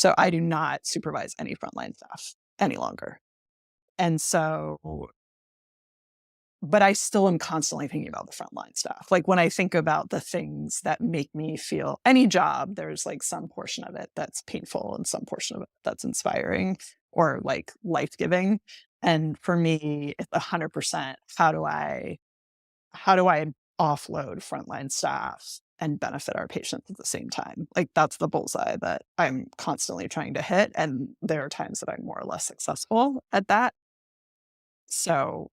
So I do not supervise any frontline staff any longer. And so, but I still am constantly thinking about the frontline staff. Like when I think about the things that make me feel any job, there's like some portion of it that's painful and some portion of it that's inspiring or like life-giving. And for me, it's 100%, how do I offload frontline staff and benefit our patients at the same time? Like that's the bullseye that I'm constantly trying to hit. And there are times that I'm more or less successful at that. So,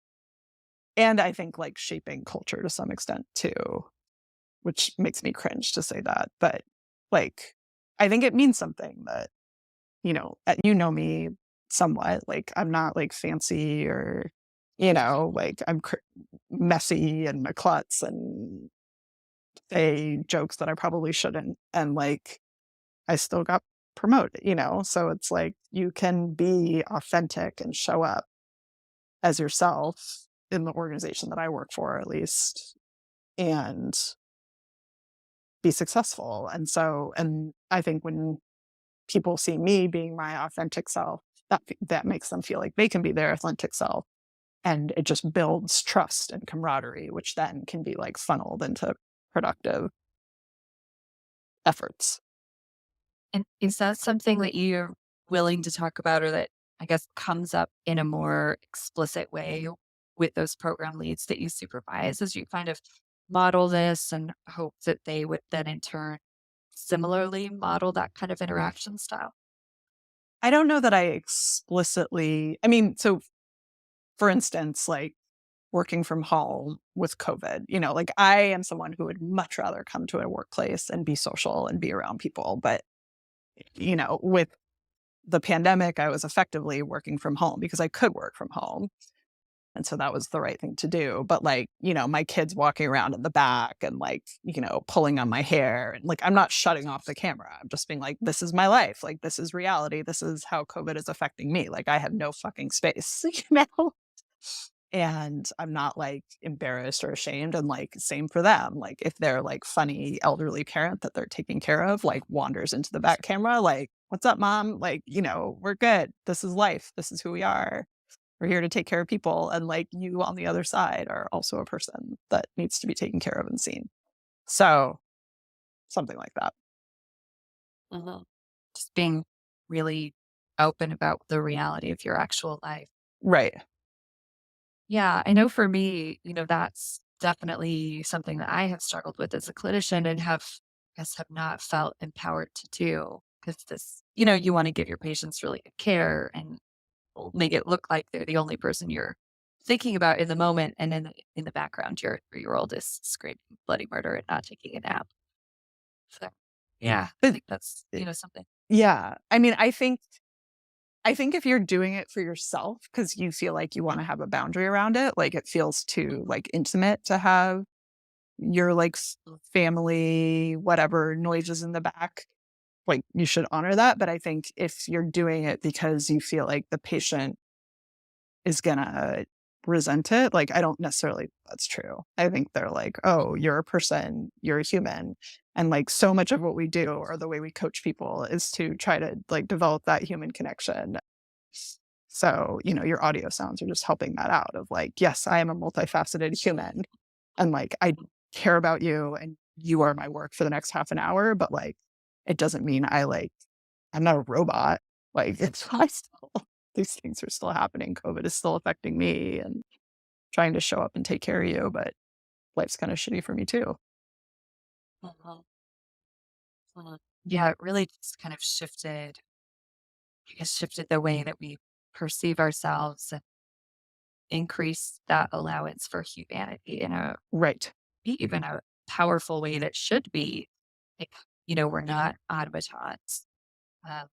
and I think like shaping culture to some extent too, which makes me cringe to say that. But like, I think it means something that, you know me somewhat, like I'm not like fancy or, like I'm messy and a klutz and say jokes that I probably shouldn't. And like, I still got promoted. So it's like you can be authentic and show up as yourself in the organization that I work for, at least, and be successful. And I think when people see me being my authentic self, that makes them feel like they can be their authentic self. And it just builds trust and camaraderie, which then can be like funneled into productive efforts. And is that something that you're willing to talk about or that I guess comes up in a more explicit way with those program leads that you supervise as you kind of model this and hope that they would then in turn similarly model that kind of interaction style? I don't know that I explicitly, I mean, so for instance, like working from home with COVID, like I am someone who would much rather come to a workplace and be social and be around people. But, with the pandemic, I was effectively working from home because I could work from home. And so that was the right thing to do. But like, my kids walking around in the back and like, pulling on my hair and like, I'm not shutting off the camera. I'm just being like, this is my life. Like, this is reality. This is how COVID is affecting me. Like, I have no fucking space, And I'm not like embarrassed or ashamed. And like, same for them. Like, if they're like funny elderly parent that they're taking care of, like wanders into the back camera, like, what's up, mom? Like, we're good. This is life. This is who we are. We're here to take care of people. And like you on the other side are also a person that needs to be taken care of and seen. So something like that. Mhm. Just being really open about the reality of your actual life. Right. Yeah, I know for me, that's definitely something that I have struggled with as a clinician and have not felt empowered to do because you want to give your patients really good care and make it look like they're the only person you're thinking about in the moment. And then in the background, your 3-year-old is screaming bloody murder and not taking a nap. So, yeah, I But think that's, something. yeah, I mean, I think if you're doing it for yourself because you feel like you want to have a boundary around it, like it feels too like intimate to have your like family, whatever noises in the back, like you should honor that. But I think if you're doing it because you feel like the patient is gonna resent it, like I don't necessarily think that's true. I think they're like, oh, you're a person, you're a human. And like so much of what we do or the way we coach people is to try to like develop that human connection. So, your audio sounds are just helping that out of like, yes, I am a multifaceted human and like I care about you and you are my work for the next half an hour, but like it doesn't mean I'm not a robot. Like it's I still these things are still happening. COVID is still affecting me and trying to show up and take care of you, but life's kind of shitty for me too. Mhm. Mhm. Yeah, it really just kind of shifted the way that we perceive ourselves and increase that allowance for humanity in a Right. even a powerful way that should be. Like, we're not automatons.